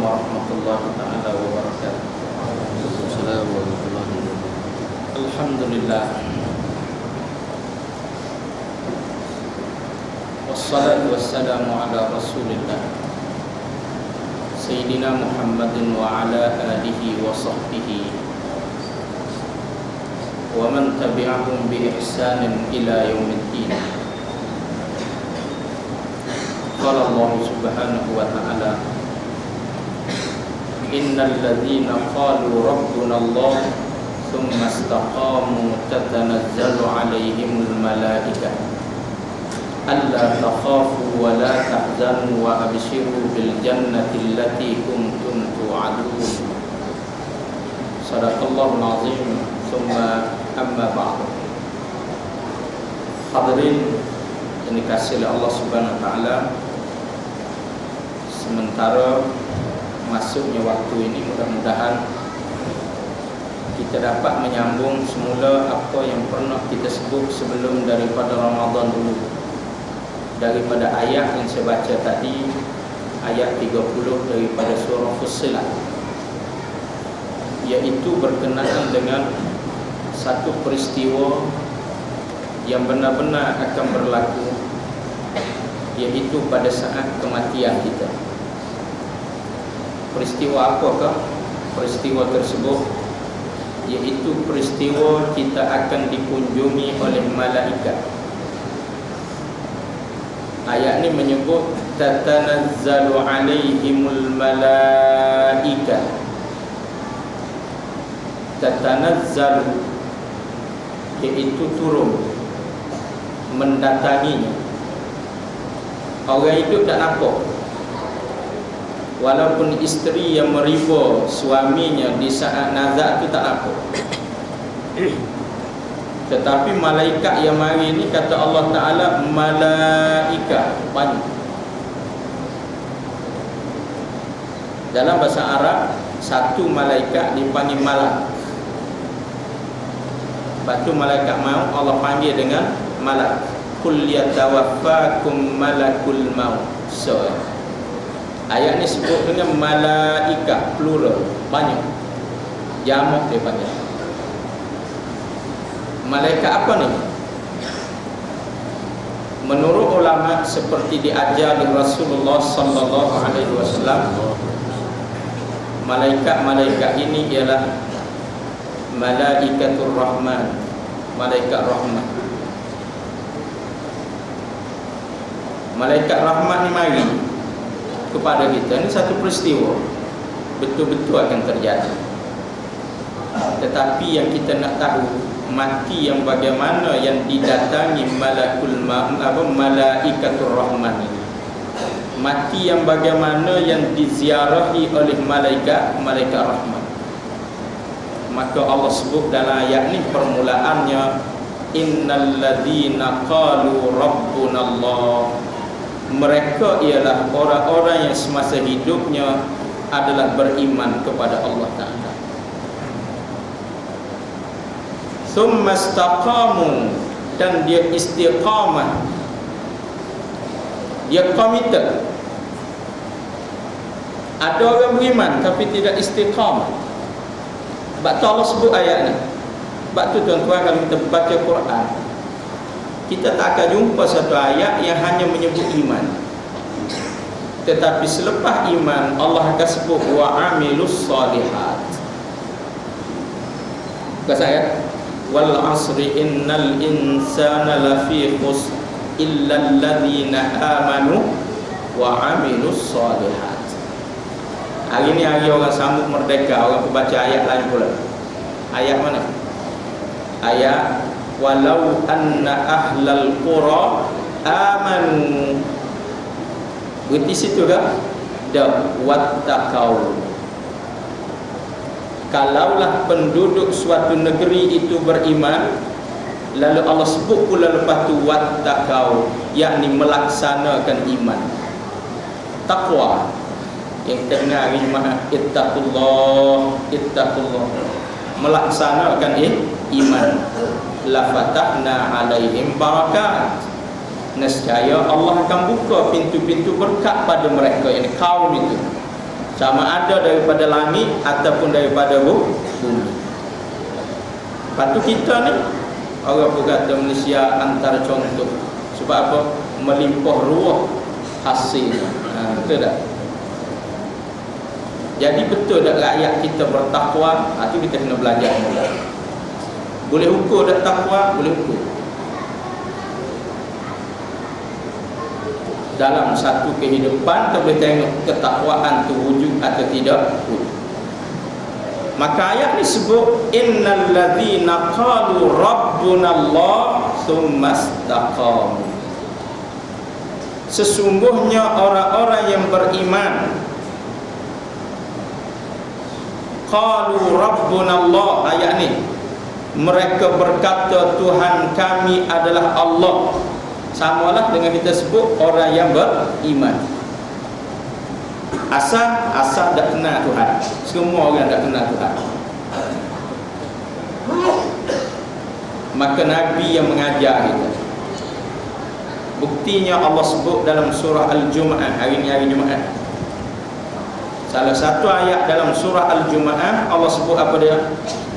warahmatullahi taala wabarakatuh. Assalamualaikum warahmatullahi wabarakatuh. Alhamdulillah. Wassalatu wassalamu ala Rasulillah Sayyidina Muhammadin wa ala alihi wa sahbihi wa man tabi'ahum bi ihsanin ila yaumiddin. Qala Allah subhanahu wa ta'ala, innal ladzina qalu rabbuna Allah thumma istaqamu tatanazzalu 'alaihimul malaikah alla takhafu wa la tahzanu wa abshiru bil jannati allati kuntum tu'adun. Shadaqallahul azim. Thumma amma ba'du. Hadirin yang dikasihi oleh Allah Subhanahu wa taala, sementara masuknya waktu ini, mudah-mudahan kita dapat menyambung semula apa yang pernah kita sebut sebelum daripada Ramadan dulu. Daripada ayat yang saya baca tadi, ayat 30 daripada surah Fussilat, iaitu berkenaan dengan satu peristiwa yang benar-benar akan berlaku, iaitu pada saat kematian kita. Peristiwa apakah peristiwa tersebut? Iaitu peristiwa kita akan dikunjungi oleh malaikat. Ayat ini menyebut tatanazzalu 'alaihimul malaikah. Tatanazzalu iaitu turun, mendatanginya. Orang hidup tak nampak, walaupun isteri yang meriba suaminya di saat nazak itu tak nampak. Tetapi malaikat yang mari ini, kata Allah Ta'ala, malaikat banyak. Dalam bahasa Arab, satu malaikat dipanggil malak. Lepas tu malaikat maut Allah panggil dengan malak. Qul yatawaffakum malakul maut. So, ayat ni sebut dengan malaikat plural, banyak. Jamak dia panggil. Malaikat apa ni? Menurut ulama, seperti diajar oleh Rasulullah sallallahu alaihi wasallam, malaikat-malaikat ini ialah malaikatur rahman, malaikat rahmat. Malaikat rahmat ni mari kepada kita. Ini satu peristiwa betul-betul akan terjadi. Tetapi yang kita nak tahu, mati yang bagaimana yang didatangi malaikatur rahman ini. Mati yang bagaimana yang diziarahi oleh malaikat rahmat. Maka Allah sebut dalam ayat ni, permulaannya, innal ladzina qalu rabbuna Allah. Mereka ialah orang-orang yang semasa hidupnya adalah beriman kepada Allah Ta'ala. Thumma istaqamu, dan dia istiqamah, dia committed. Ada orang beriman tapi tidak istiqamah. Sebab tu Allah sebut ayat ni. Sebab tu tuan-tuan, kalau kita baca Quran, kita tak akan jumpa satu ayat yang hanya menyebut iman. Tetapi selepas iman, Allah akan sebut wa amilus solihat. Bukan ayat wal asri innal insana lafi khusr illa alladhina amanu wa amilus solihat. Hari ni hari orang sambut merdeka, orang baca ayat lain pula. Ayat mana? Ayat walau anna ahlal qura amanu. Berarti situ kan? Da wattaqau. Kalaulah penduduk suatu negeri itu beriman, lalu Allah sebut pula lepas tu wattaqau, yakni melaksanakan iman. Taqwa yang kita dengar hari Jumaat, ittaqullah, melaksanakan iman. La fatahna alaihim barakat, nescaya Allah akan buka pintu-pintu berkat pada mereka, yang kaum itu. sama ada daripada langit ataupun daripada bumi. Lepas tu kita ni orang pun kata Malaysia antara contoh. Sebab apa? Melimpah ruah hasil. Betul tak? Jadi betul tak rakyat kita bertakwa? Itu kita kena belajar mula. Boleh ukur tak takwa? Boleh ukur. Dalam satu kehidupan kita boleh tengok ketakwaan tu wujud atau tidak wujud. Maka ayat ni sebut innal ladzina qalu rabbunallah tsumma istaqamu. Sesungguhnya orang-orang yang beriman qalu rabbunallah, ayat ni mereka berkata Tuhan kami adalah Allah. Samalah dengan kita sebut orang yang beriman. Asal tak kenal Tuhan. Semua orang tak kenal Tuhan. Maka Nabi yang mengajar kita. Buktinya Allah sebut dalam surah Al-Jumu'ah. Hari ni hari Jumaat. Salah satu ayat dalam surah Al-Jumu'ah Allah sebut apa dia?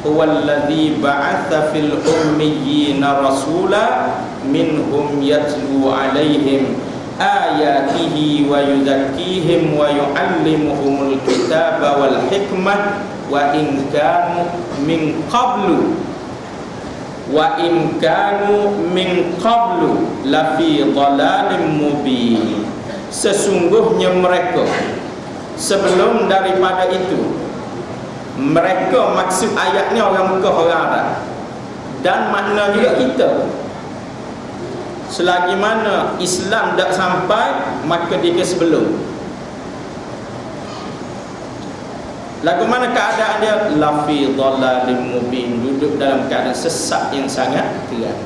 Huwallazi ba'atha fil ummiyina rasula minhum yatlu alaihim ayatihi wa yuzakkihim wa yu'allimuhumul kitaba wal hikmah wa in kanu min qablu lafi dhalalin mubin. Sesungguhnya mereka sebelum daripada itu, mereka maksud ayat ni orang Mekah, orang Arab, dan makna juga kita. Selagi mana Islam tak sampai, maka dia sebelum. Lagu mana keadaan dia? Lafi dhalalin mubin, duduk dalam keadaan sesat yang sangat terang.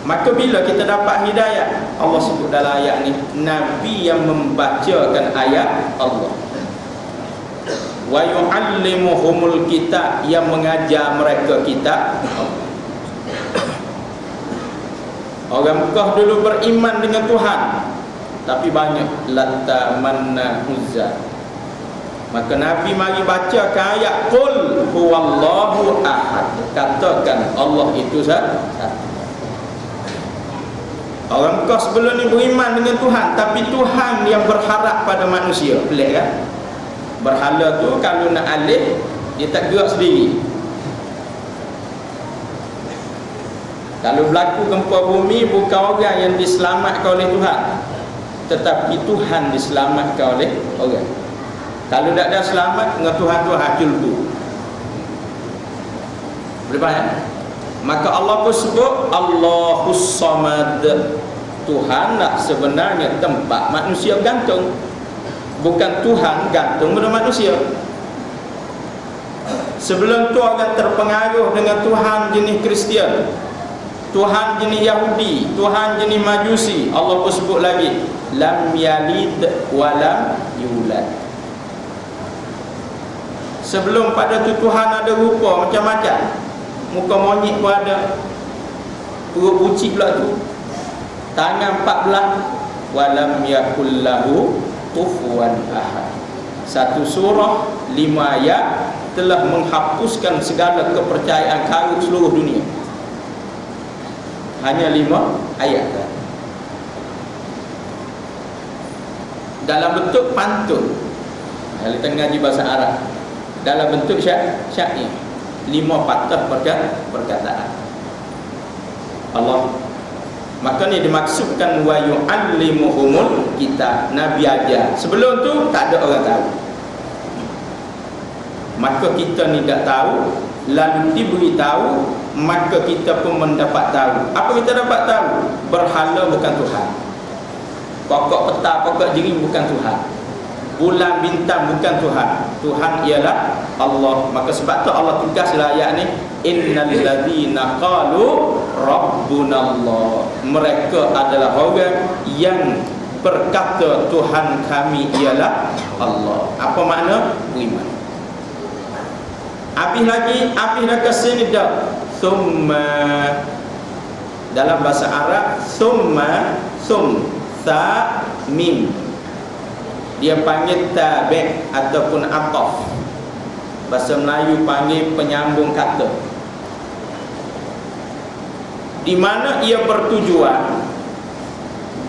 Maka bila kita dapat hidayah, Allah sebut dalam ayat ni Nabi yang membacakan ayat Allah. Wa yu'allimuhumul kitab, yang mengajar mereka kitab. Orang Mekah dulu beriman dengan Tuhan, tapi banyak latamanna uzza. Maka Nabi mari bacakan ayat qul huwallahu ahad. Katakan Allah itu satu. Orang Mekah sebelum ni beriman dengan Tuhan, tapi Tuhan yang berharap pada manusia. Pelik kan? Berhala tu kalau nak alih, dia tak gerak sendiri. Kalau berlaku gempa bumi, bukan orang yang diselamatkan oleh Tuhan, tetapi Tuhan diselamatkan oleh orang. Kalau tak ada selamat, dengan Tuhan tu hancur tu. Boleh faham? Maka Allah pun sebut Allahus Samad. Tuhan lah sebenarnya tempat manusia gantung, bukan Tuhan gantung pada manusia. Sebelum tu orang terpengaruh dengan Tuhan jenis Kristian, Tuhan jenis Yahudi, Tuhan jenis Majusi. Allah pun sebut lagi lam yalid wa lam yulad. Sebelum pada tu Tuhan ada rupa macam-macam. Muka monyet pun ada, perut bucik pula tu, tangan 14. Walam yakul lahu kufuwan ahad. Satu surah 5 ayat telah menghapuskan segala kepercayaan karut seluruh dunia. Hanya 5 ayat dalam bentuk pantun. Kalau kita ngaji bahasa Arab, dalam bentuk syair, 5 patah perkataan Allah. Maka ni dimaksudkan wa yu'allimuhumul kitab. Nabi ajar. Sebelum tu tak ada orang tahu. Maka kita ni tak tahu, lalu diberi tahu, maka kita pun mendapat tahu. Apa kita dapat tahu? Berhala bukan Tuhan, pokok peta, pokok jering bukan Tuhan, bulan bintang bukan Tuhan. Tuhan ialah Allah. Maka sebab tu Allah tegaslah ayat ni innal ladzina qalu rabbunallah. Mereka adalah orang yang berkata Tuhan kami ialah Allah. Apa makna? Beriman. Habis dah ke sini dah. Thumma, dalam bahasa Arab thumma, thum, tha, mim. dia panggil tabi' ataupun ataf. Bahasa Melayu panggil penyambung kata, di mana ia bertujuan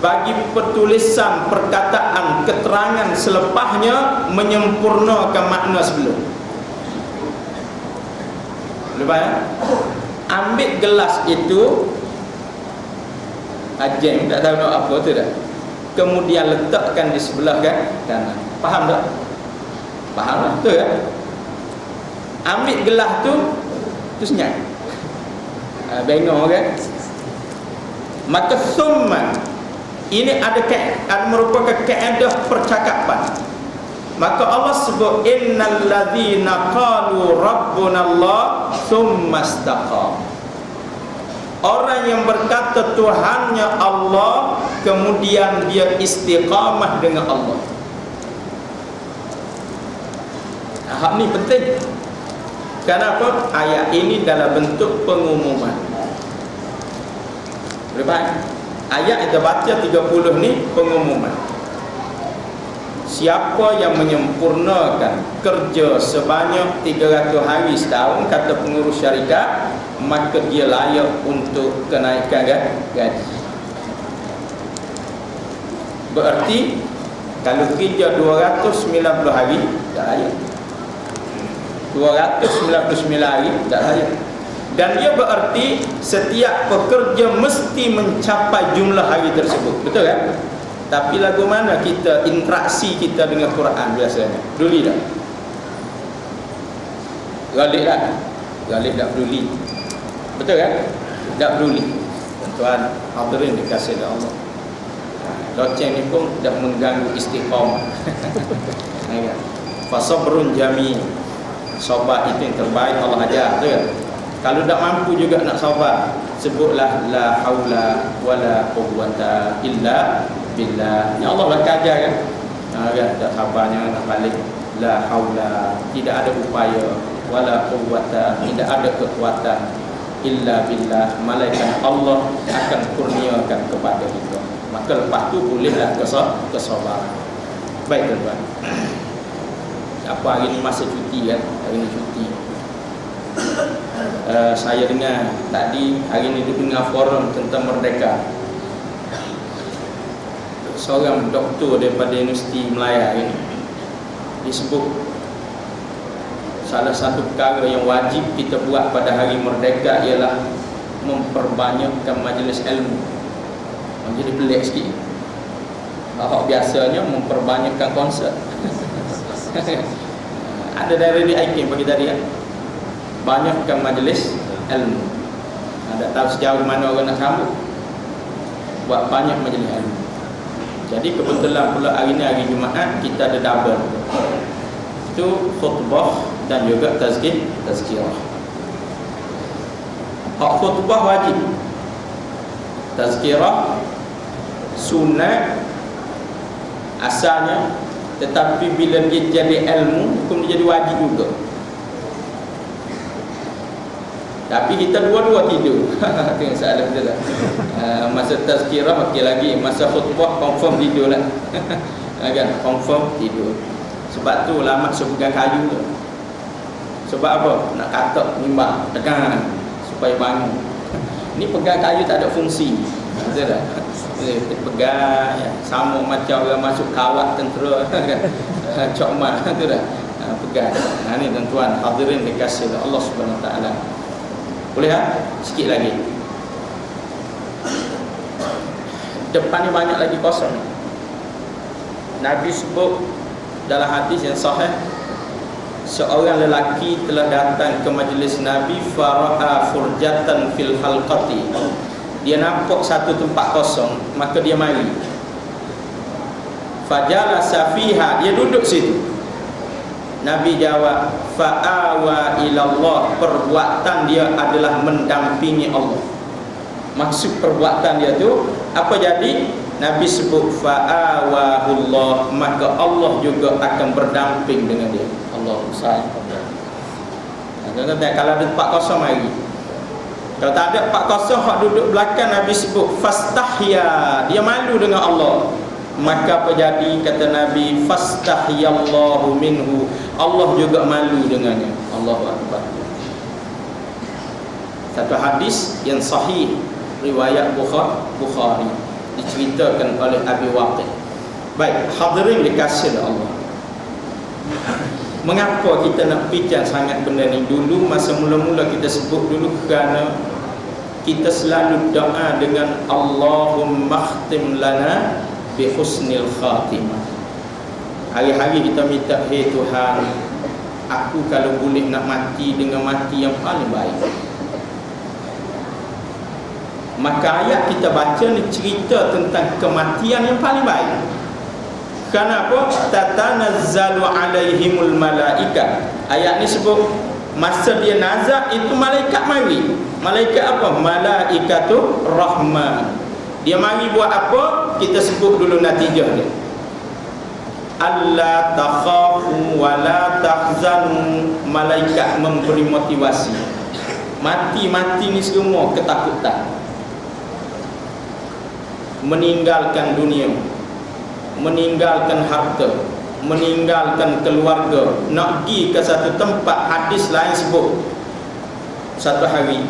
bagi petulisan perkataan keterangan selepasnya menyempurnakan makna sebelum. Lepas ambil gelas itu, ajem tak tahu nak apa tu dah, kemudian letakkan di sebelah kanan. Faham tak? Faham tak? Betul kan? Ambil gelas tu senyap. Bengong kan? Maka summa ini ada merupakan kaedah percakapan. Maka Allah sebut innal ladzina qalu rabbuna Allah summa istaqam. Orang yang berkata Tuhannya Allah kemudian dia istiqamah dengan Allah. Hak ni penting. Kenapa? Ayat ini dalam bentuk pengumuman. Baik. Ayat kita baca 30 ni pengumuman. Siapa yang menyempurnakan kerja sebanyak 300 hari setahun, kata pengurus syarikat, maka dia layak untuk kenaikan gaji. Berarti kalau kerja 290 hari tak layak, 299 hari tak layak. Dan ia berarti setiap pekerja mesti mencapai jumlah hari tersebut. Betul kan? Tapi lagu mana kita interaksi kita dengan Quran biasanya? Peduli tak? Galib tak? Galib tak peduli. Betul kan? Tak peduli. Tuan hadirin dikasihi Allah. Loceng ni pun dah mengganggu istiqamah. Fasabrun jami. Sabar itu yang terbaik Allah ajar, betul kan? Kalau tak mampu juga nak sabar, sebutlah la haula wala quwwata illa billah. Ya Allah bagi ajar kan? Tak sabarnya nak balik. La haula, tidak ada upaya, wala quwwata, tidak ada kekuatan, illa billah, malaikat Allah akan kurniakan kepada kita. Maka lepas tu bolehlah kesabaran. Baik tuan-tuan. Apa hari ni masa cuti kan? Hari ni cuti. Saya dengar tadi hari ni dengar forum tentang Merdeka. Seorang doktor daripada Universiti Melaya ini disebut salah satu perkara yang wajib kita buat pada hari Merdeka ialah memperbanyakkan majlis ilmu. Jadi pelik sikit. Hak biasanya memperbanyakkan konsert. Ada dari IK bagi tadi kan, banyakkan majlis ilmu. Tak tahu sejauh mana orang nak sambut, buat banyak majlis ilmu. Jadi kebetulan pula hari ni hari Jumaat kita ada double, itu khutbah dan juga tazkirah. Hak khutbah wajib, tazkirah sunat asalnya, tetapi bila dia jadi ilmu, hukum dia jadi wajib juga. Tapi kita dua-dua tidur. Tengok soalan kita lah. Masa tazkirah okey lagi, masa khutbah confirm tidur lah. Kan, confirm tidur. Sebab tu ulama sepegang kayu tu. Sebab apa? Nak katak mimbar, tekan supaya bangun. Ni pegang kayu tak ada fungsi. Betul tak? Pegang ya, sama macam orang masuk kawat tentera kan. Cokmat tu dah. Pegang. Ni tuan-tuan hadirin dikasihi Allah Subhanahu taala. Boleh tak? Sikit lagi. Depan ni banyak lagi kosong. Nabi sebut dalam hadis yang sahih, seorang lelaki telah datang ke majlis Nabi, fara'a furjatan fil halqati. Dia nampak satu tempat kosong, maka dia mari. Fajalasa fiha, dia duduk situ. Nabi jawab, fa'awa ilallah, perbuatan dia adalah mendampingi Allah. Maksud perbuatan dia tu apa jadi? Nabi sebut fa'awahullah, maka Allah juga akan berdamping dengan dia. Allah sayang. Kalau ada tempat kosong mari. Kalau tak ada tempat kosong, hak duduk belakang, Nabi sebut fastahya, dia malu dengan Allah. Maka apa jadi? Kata Nabi, fastahyallahu minhu, Allah juga malu dengannya. Allahu akbar. Satu hadis yang sahih riwayat Bukhari diceritakan oleh Abi Waqid. Baik, hadirin dikasihi Allah. Mengapa kita nak fikir sangat benda ni? Dulu masa mula-mula kita sebut dulu kerana kita selalu doa dengan Allahumma khtim lana bi husnil khatimah. Hari-hari kita minta, hey Tuhan, aku kalau boleh nak mati dengan mati yang paling baik. Maka ayat kita baca ni cerita tentang kematian yang paling baik. Kenapa? Tatanazzalu alaihimul malaikat. Ayat ni sebut masa dia nazak itu malaikat mari. Malaikat apa? Malaikatur Rahman. Dia mari buat apa? Kita sebut dulu natijah dia. Alla takhafu wa la tahzanu. Malaikat memberi motivasi. Mati-mati ni semua ketakutan. Meninggalkan dunia, meninggalkan harta, meninggalkan keluarga, nak pergi ke satu tempat. Hadis lain sebut satu hari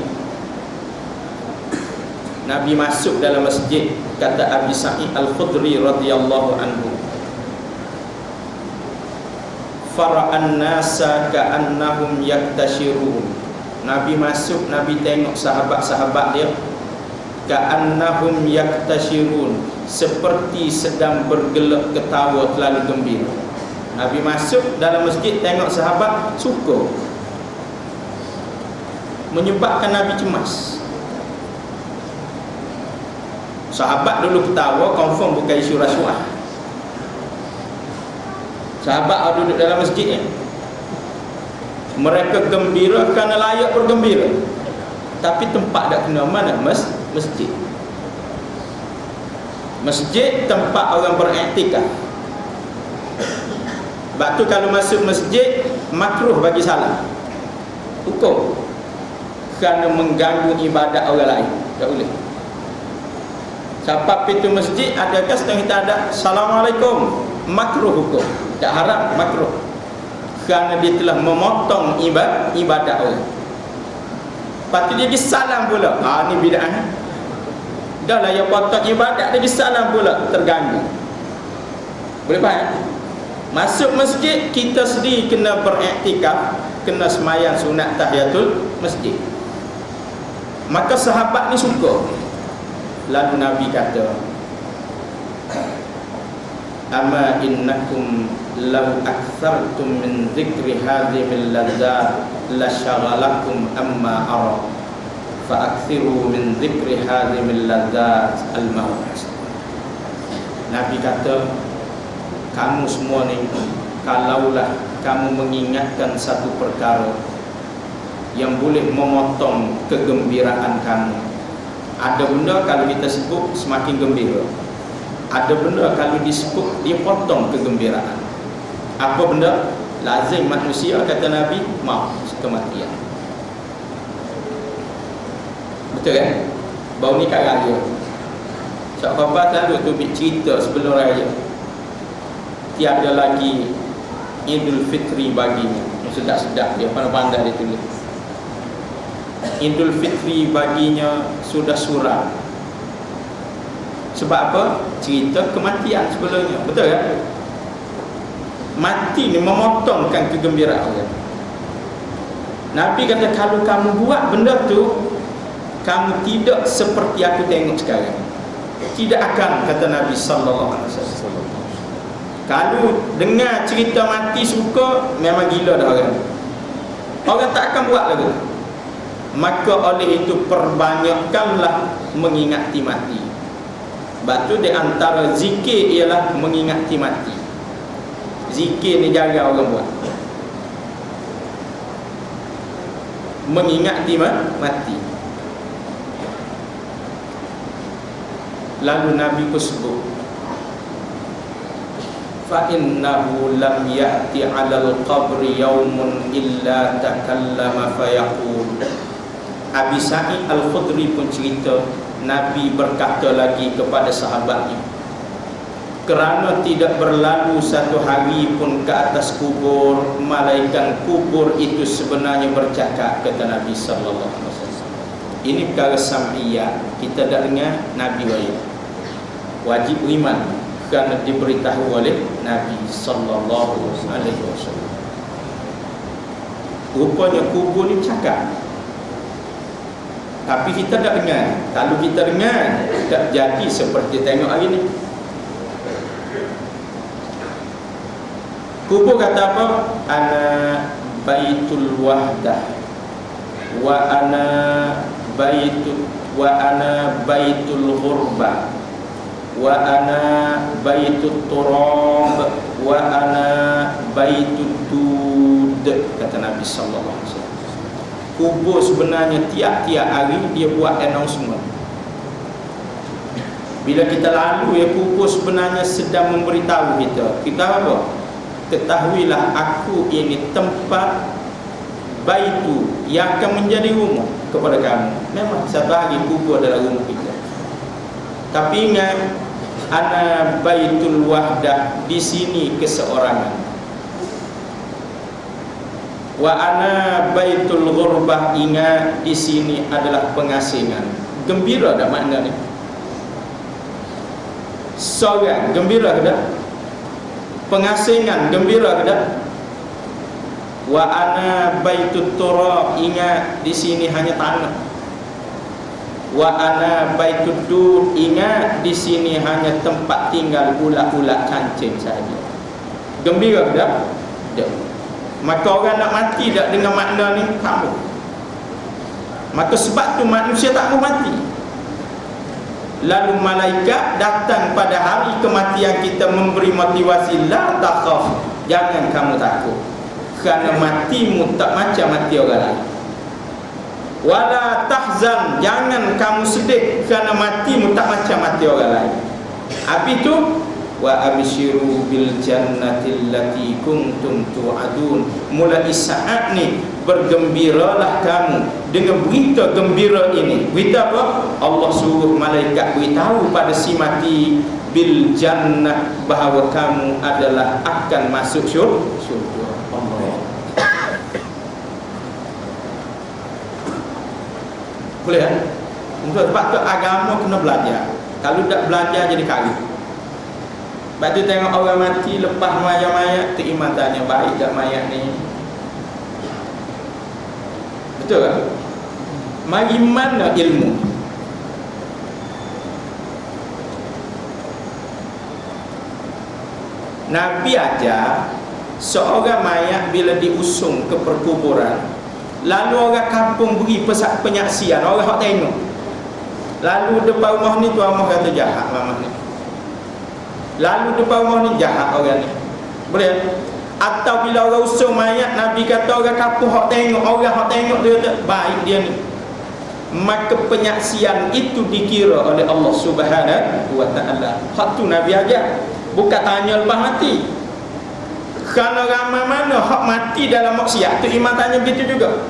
Nabi masuk dalam masjid, kata Abi Sa'id Al-Khudri radhiyallahu anhu, fara'an nasa ka'annahum yaktashirun. Nabi masuk, Nabi tengok sahabat-sahabat dia, ka'annahum yaktashirun, seperti sedang bergelak ketawa terlalu gembira. Nabi masuk dalam masjid, tengok sahabat, suka, menyebabkan Nabi cemas. Sahabat dulu ketawa, confirm bukan isu rasuah. Sahabat duduk dalam masjid, mereka gembira kerana layak bergembira, tapi tempat tak kena mana? Masjid. Masjid tempat orang beriktikaf. Sebab tu kalau masuk masjid makruh bagi salam, hukum, kerana mengganggu ibadat orang lain, tak boleh. Sampai pintu masjid, adakah sedang kita ada Assalamualaikum, makruh hukum, tak haram, makruh, kerana dia telah memotong ibadat orang. Lepas tu dia pergi salam pula. Ni bid'ah. Dah lah yang potong ibadat, dia pergi salam pula, terganggu. Boleh faham? Masuk masjid, kita sendiri kena beriktikaf, kena semayang sunat tahiyatul masjid. Maka sahabat ni suka. Lalu Nabi kata, ama innakum law aktsartum min dzikri hadhimil ladzat la syagalakum amma ara fa aktsiru min dzikri hadhimil ladzat al maut. Nabi kata, kamu semua ni, kalaulah kamu mengingatkan satu perkara yang boleh memotong kegembiraan kamu. Ada benda kalau kita sebut semakin gembira, ada benda kalau disebut dia potong kegembiraan. Apa benda? Lazim manusia, kata Nabi, maut, kematian. Betul kan? Baru ni kat raya, sahabat selalu tu cerita sebelum raya, tiada lagi Idul Fitri baginya. Sedap-sedap dia, pandai-pandai dia tulis. Idul Fitri baginya sudah suram. Sebab apa? Cerita kematian sebelumnya. Betul kan? Mati ni memotongkan kegembiraan dia. Nabi kata, kalau kamu buat benda tu, kamu tidak seperti aku tengok sekarang. Tidak akan, kata Nabi sallallahu alaihi wasallam. Kalau dengar cerita mati suka, memang gila dah orang. Orang tak akan buat lagi. Maka oleh itu perbanyakkanlah mengingati mati. Sebab tu di antara zikir ialah mengingati mati. Zikir ni jarang orang buat. Mengingati mati. Lalu Nabi pun sebut, fa innahu lam ya'ti 'alal qabri yaumun illa takallama fayaqul. Abi Sa'id Al-Khudri pun cerita, Nabi berkata lagi kepada sahabatnya, kerana tidak berlalu satu hari pun ke atas kubur, malaikat kubur itu sebenarnya bercakap, kata Nabi sallallahu alaihi wasallam. Ini perkara sam'iyah, kita tak dengar Nabi wajib iman kerana diberitahu oleh Nabi sallallahu alaihi wasallam. Rupanya kubur ni cakap, tapi kita tak dengar. Kalau kita dengar, tak jadi seperti tengok hari ni. Kubur kata apa? Ana baitul wahdah wa ana baitul ghurbah wa ana baitul turab wa ana baitud dud, kata Nabi sallallahu alaihi wasallam. Kubur sebenarnya tiap-tiap hari dia buat announcement. Bila kita lalu ya, kubur sebenarnya sedang memberitahu kita apa? Ketahuilah aku ini tempat baitu yang akan menjadi rumah kepada kamu. Memang satu hari kubur adalah rumah kita. Tapi ingat, ana baitul wahdah, di sini keseorangan. Wa ana baitul ghurbah, ingat di sini adalah pengasingan. Gembira tak makna ni? Seorang gembira ke tak? Pengasingan gembira ke tak? Wa ana baitut turab, ingat di sini hanya tanah. Wa ana baitud dud, ingat di sini hanya tempat tinggal ulat-ulat kancing saja. Gembira ke tak? Tak. Maka orang nak mati tak dengan makna ni, kamu. Maka sebab tu manusia tak mau mati. Lalu malaikat datang pada hari kematian kita memberi motivasi, la takhaf, jangan kamu takut, kerana matimu tak macam mati orang lain. Wala tahzan, jangan kamu sedih, kerana matimu tak macam mati orang lain. Habis tu, wa abshiru bil jannati allati kuntum tu'adun, mulai saat ni bergembiralah kamu dengan berita gembira ini. Berita apa? Allah suruh malaikat beritahu pada si mati, bil jannah, bahawa kamu adalah akan masuk syurga. Allah. Boleh kan? Untuk sebab tu agama kena belajar. Kalau tak belajar jadi kari. Sebab tu tengok orang mati lepas mayat-mayat, tu iman tanya, baik tak mayat ni? Betul kan? Mari mana ilmu? Nabi ajar seorang mayat bila diusung ke perkuburan, lalu orang kampung beri penyaksian, orang hak tengok. Lalu depan rumah ni tuan rumah kata jahat mamah ni. Lalu depan rumah ni jahat orang ni. Boleh? Atau bila orang usung mayat, Nabi kata orang kampung hak tengok, orang hak tengok dia kata baik dia ni. Maka penyaksian itu dikira oleh Allah Subhanahu wa taala. Hak tu Nabi ajar. Bukan tanya lepas mati. Kerana ramai mana hak mati dalam maksiat tu iman tanya begitu juga.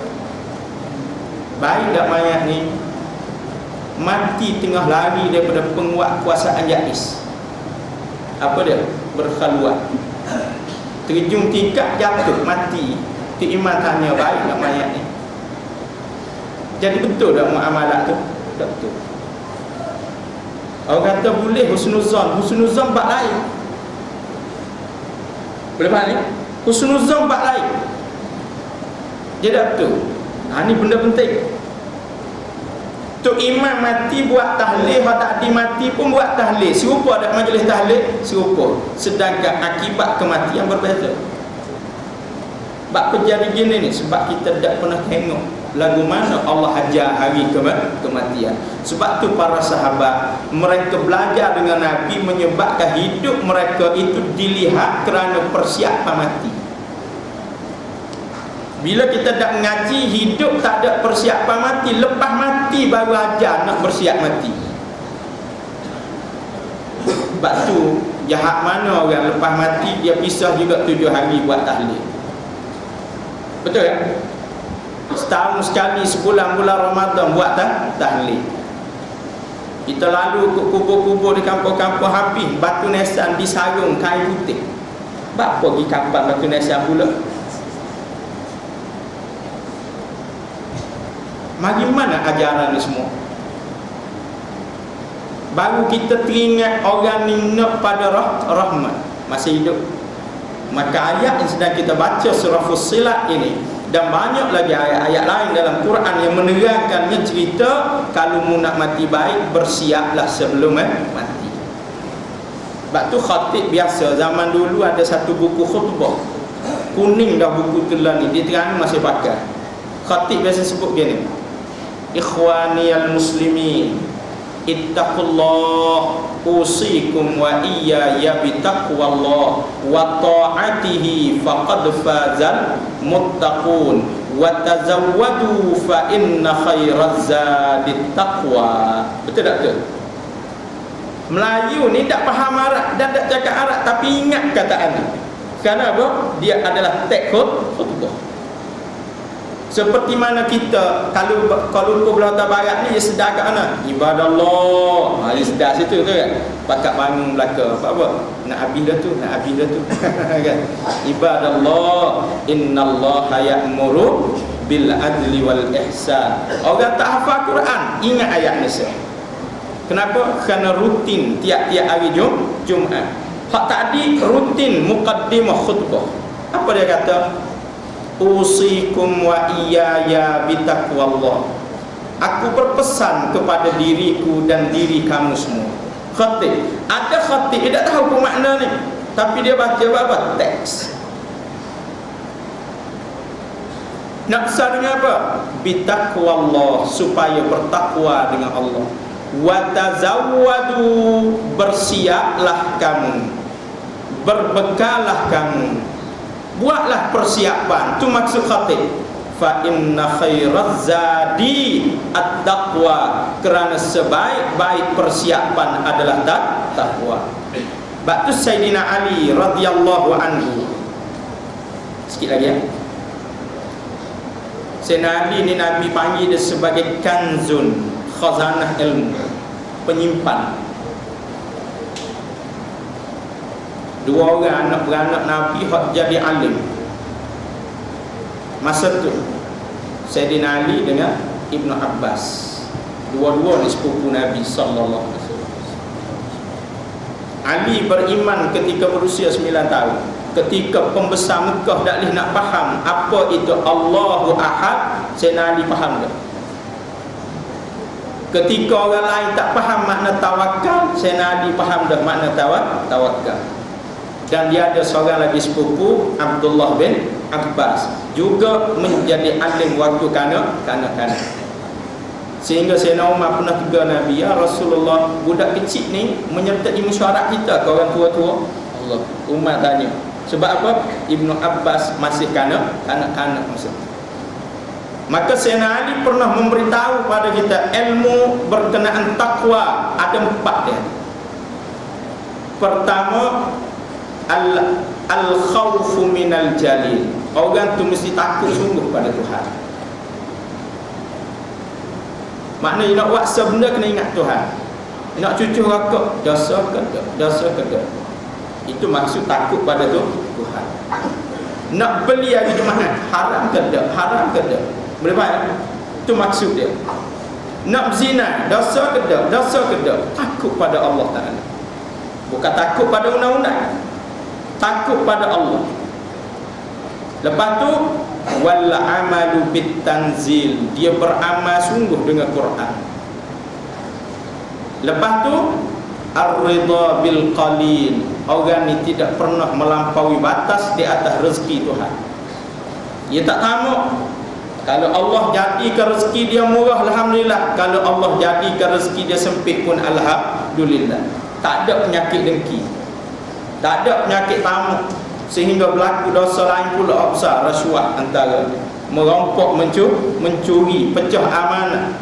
Baik tak mayat ni mati tengah lari daripada penguat kuasaan Jais. Apa dia? Berkhaluat. Terjun tingkat jatuh mati. Tu iman tanya baik tak mayat ni. Jadi betul tak muamalat tu? Tak betul. Orang kata boleh husnuzan. Husnuzan bab lain. Boleh faham ni? Husnuzan bab lain. Dia tak betul. Ni benda penting. Tu imam mati buat tahlil, hak tak dimati pun buat tahlil. Serupa ada majlis tahlil, serupa. Sedangkan akibat kematian berbeza. Bab terjadi gini ni sebab kita tak pernah tengok lagu mana Allah ajar hari kematian. Sebab tu para sahabat mereka belajar dengan Nabi, menyebabkan hidup mereka itu dilihat kerana persiapan mati. Bila kita tak mengaji, hidup tak ada persiapan mati, lepas mati baru ajar nak bersiap mati. Sebab tu jahat mana orang lepas mati dia pisah juga 7 hari buat tahlil. Betul kan? Setahun sekali, sebulan bulan Ramadan buat tahlil. Kita lalu ke kubur-kubur di kampung-kampung habis batu nisan disarung kain putih. Bapa pergi kapal batu nisan pula. Mari mana ajaran ni semua? Baru kita teringat orang ni nak pada rahmat masih hidup. Maka ayat yang sedang kita baca surah Fussilat ini dan banyak lagi ayat-ayat lain dalam Quran yang menerangkannya, cerita kalau mu nak mati baik, bersiaplah sebelum mati. Sebab tu khatib biasa zaman dulu ada satu buku khutbah kuning dah buku tu lah ni, dia terang masih pakai. Khatib biasa sebut gini, ikhwaniyal muslimin ittaqullah usikum wa iyaya bitaqwallah wa ta'atihi faqad fazal muttaqun wa tazawwadu fa inna khairaz zadit taqwa. Betul tak betul? Melayu ni tak faham Arab dan tak cakap Arab tapi ingat kataan ni. Kenapa? Dia adalah teks khutbah. Seperti mana kita kalau lupa belah barat ni dia sedar kat mana? Ibadallah. Dia sedar situ tu kan. Pakat bangun belaka apa? Nak habis dah tu, nak habis dah tu. Kan? Ibadallah, innallaha ya'muru bil adli wal ihsan. Orang tak hafal Quran, ingat ayat ni sah. Kenapa? Kerana rutin tiap-tiap hari Jumaat. Hak tadi rutin muqaddimah khutbah. Apa dia kata? Usikum wa iyaya bitaqwallah. Aku berpesan kepada diriku dan diri kamu semua. Khatib. Ada khatib dia tak tahu apa makna ni, tapi dia baca apa? Teks. Nak pesan dengan apa? Bitaqwallah, supaya bertakwa dengan Allah. Wa tazawwadu, bersiaplah kamu, berbekallah kamu, buatlah persiapan. Tu maksud khatib. Fa inna khairaz zadi at-taqwa, kerana sebaik-baik persiapan adalah takwa. Sebab tu Sayyidina Ali radhiyallahu anhu, sikit lagi ya. Sayyidina Ali ni Nabi panggil dia sebagai kanzun, khazanah ilmu, penyimpan. Dua orang anak beranak Nabi hak jadi alim masa tu, Sayyidina Ali dengan Ibnu Abbas. Dua-dua ni sepupu Nabi sallallahu alaihi wasallam. Ali beriman ketika berusia 9 tahun. Ketika pembesar Mekah tak boleh nak faham apa itu Allahu Ahad, Sayyidina Ali faham dah. Ketika orang lain tak faham makna tawakal, Sayyidina Ali faham dah makna tawakal. Dan dia ada seorang lagi sepupu, Abdullah bin Abbas, juga menjadi alim waktu kanak-kanak. Sehingga Sayyidina Umar pernah tegur Nabi, ya Rasulullah, budak kecil ni menyertai mesyuarat kita ke orang tua-tua. Allah. Umar tanya, sebab apa? Ibnu Abbas masih kanak-kanak masa itu. Maka Sayyidina Ali pernah memberitahu pada kita ilmu berkenaan takwa ada 4 dia. Pertama, al-khawfu minal jalil. Orang tu mesti takut sungguh pada Tuhan. Maknanya nak buat sebenda kena ingat Tuhan. Nak cucu rokok, dosa ke tak? Dosa ke tak? Itu maksud takut pada Tuhan. Nak beli hari Jumaat, haram ke tak? Haram ke tak? Boleh faham? Itu maksud dia. Nak berzina, dosa ke tak? Dosa ke tak? Takut pada Allah Ta'ala. Bukan takut pada undang-undang, takut pada Allah. Lepas tu wal amalu bit tanzil, dia beramal sungguh dengan Quran. Lepas tu ar-ridha bil qalil, orang ni tidak pernah melampaui batas di atas rezeki Tuhan. Dia tak tamak. Kalau Allah jadikan rezeki dia murah, alhamdulillah. Kalau Allah jadikan rezeki dia sempit pun alhamdulillah. Tak ada penyakit dengki, tak ada penyakit tamak, sehingga berlaku dosa lain pula besar, rasuah antara merampok, mencuri, pecah amanah.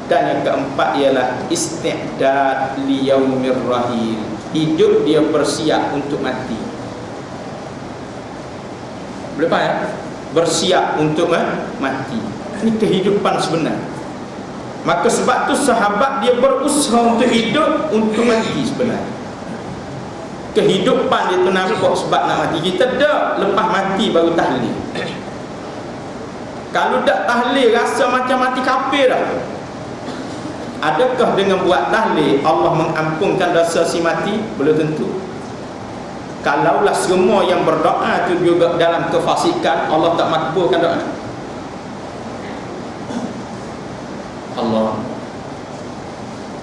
Dan yang keempat ialah isti'dad li yaumir rahil, hidup dia bersiap untuk mati. Boleh faham ya? Bersiap untuk mati. Ini kehidupan sebenar. Maka sebab tu sahabat dia berusaha untuk hidup, untuk mati sebenarnya. Kehidupan dia tu nampak sebab nak mati. Kita dah lepas mati baru tahlil. Kalau tak tahlil rasa macam mati kafir dah. Adakah dengan buat tahlil Allah mengampunkan dosa si mati? Belum tentu. Kalaulah semua yang berdoa tu juga dalam kefasikan, Allah tak makbulkan doa. Allah.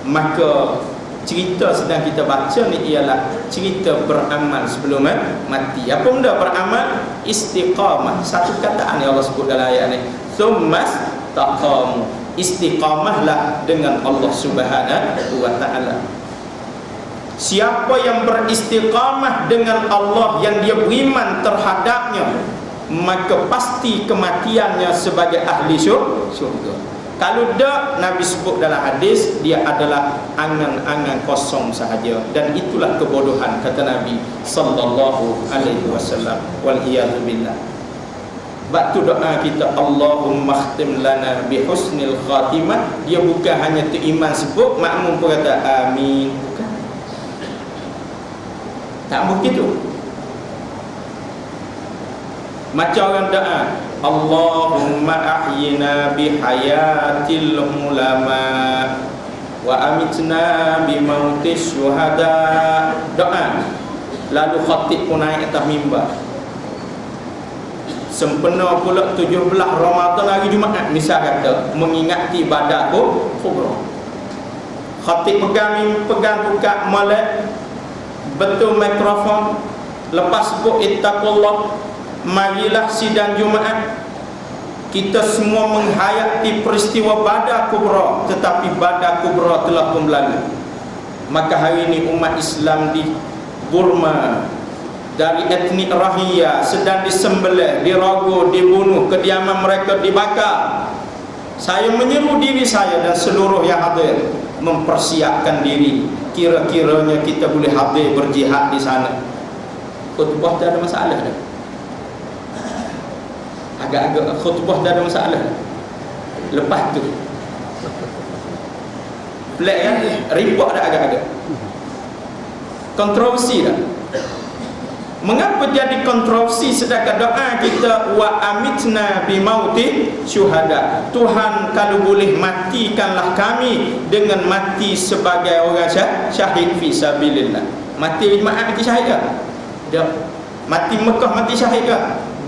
Maka cerita sedang kita baca ni ialah cerita beramal sebelum mati. Apa benda beramal? Istiqamah. Satu kataan yang Allah sebut dalam ayat ni. Tsummas taqamu. Istiqamahlah dengan Allah Subhanahu wa taala. Siapa yang beristiqamah dengan Allah yang dia beriman terhadapnya, maka pasti kematiannya sebagai ahli syurga. Kalau tak, Nabi sebut dalam hadis, dia adalah angan-angan kosong sahaja. Dan itulah kebodohan, kata Nabi sallallahu alaihi wasallam. Wal iyadu billah. Waktu doa kita, Allahumma khtim lana bi husnil khatimah, dia bukan hanya tu iman sebut, makmum pun kata amin. Bukan. Tak begitu. Macam orang doa, Allahumma ahyina bi hayatil ulama wa amitna bi mautis syuhada. Doa. Lalu khatib pun naik atas mimbar. Sempena pula 17 Ramadan hari Jumaat, misal kata mengingati Badar Kubra. Khatib pegang buka molek betul mikrofon, lepas sebut ittaqullah, marilah sidang Jumaat. Kita semua menghayati peristiwa Badar Kubra, tetapi Badar Kubra telah pun berlalu. Maka hari ini umat Islam di Burma dari etnik Rohingya sedang disembelih, dirogoh, dibunuh, kediaman mereka dibakar. Saya menyeru diri saya dan seluruh yang hadir mempersiapkan diri, kira-kiranya kita boleh hadir berjihad di sana. Khutbah tak ada masalah dah. Agak-agak khutbah tak ada masalah. Lepas tu pelik kan? Ribut dah agak-agak. Kontroversi dah. Mengapa jadi kontroversi sedangkan doa kita wa amitna bi mauti syuhada. Tuhan, kalau boleh matikanlah kami dengan mati sebagai orang syahid fi sabilillah. Mati jemaah mati syahid ke? Tak. Mati Mekah mati syahid ke?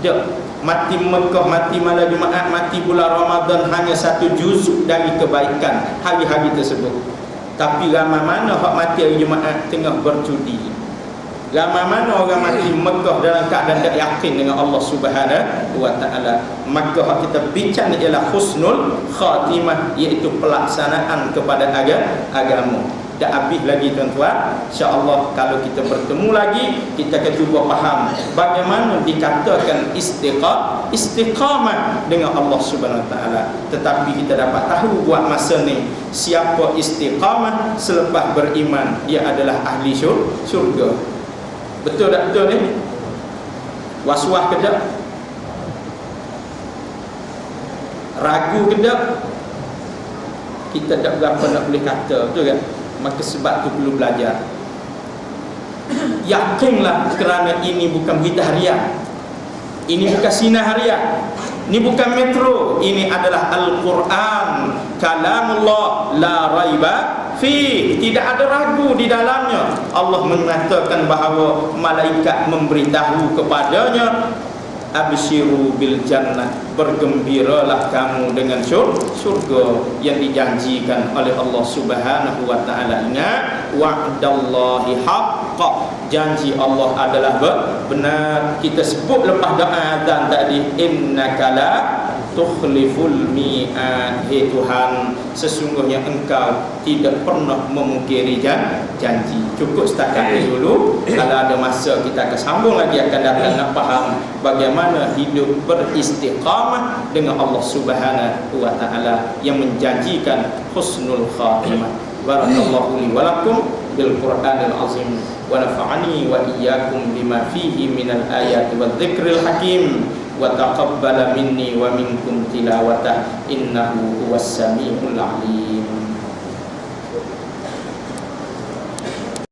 Tak. Mati Mekah, mati malam Jumaat, mati bulan Ramadan hanya satu juzuk dari kebaikan hari-hari tersebut. Tapi ramai mana hak mati hari Jumaat tengah berjudi. Ramai mana orang mati Mekah dalam keadaan tak yakin dengan Allah Subhanahu wa taala. Maka hak kita bincang ialah husnul khatimah, iaitu pelaksanaan kepada agama. Dah habis lagi tuan-tuan. InsyaAllah kalau kita bertemu lagi, kita akan cuba faham bagaimana dikatakan istiqamah dengan Allah Subhanahu wa taala. Tetapi kita dapat tahu buat masa ni, siapa istiqamah selepas beriman, dia adalah ahli syurga. Betul tak betul ni? Was-was ke tak? Ragu ke tak? Kita tak berapa nak boleh kata, betul kan? Maka sebab tu perlu belajar. Yakinlah, kerana ini bukan berita harian, ini bukan sinar harian, ini bukan metro, ini adalah Al-Quran, kalamullah, la raiba fi, tidak ada ragu di dalamnya. Allah mengatakan bahawa malaikat memberitahu kepadanya, absyiru bil jannah, bergembiralah kamu dengan syurga yang dijanjikan oleh Allah Subhanahu wa taala. Ingat, wa'dallahi haqq, janji Allah adalah benar. Kita sebut lepas doa azan tadi, innaka la tukhliful mi'ad, hai Tuhan, sesungguhnya engkau tidak pernah memungkiri janji. Cukup setakat ini dulu. Kalau ada masa kita akan sambung lagi, akan datang nak faham bagaimana hidup beristiqamah dengan Allah Subhanahu wa taala yang menjanjikan husnul khatimah. Barakallahu li wa lakum bil Qur'anil azim wa nafa'ani wa iyyakum bima fihi minal ayati wadh-dhikril hakim wa taqabbala minni wa minkum tilawatah innahu huwas samiul alim.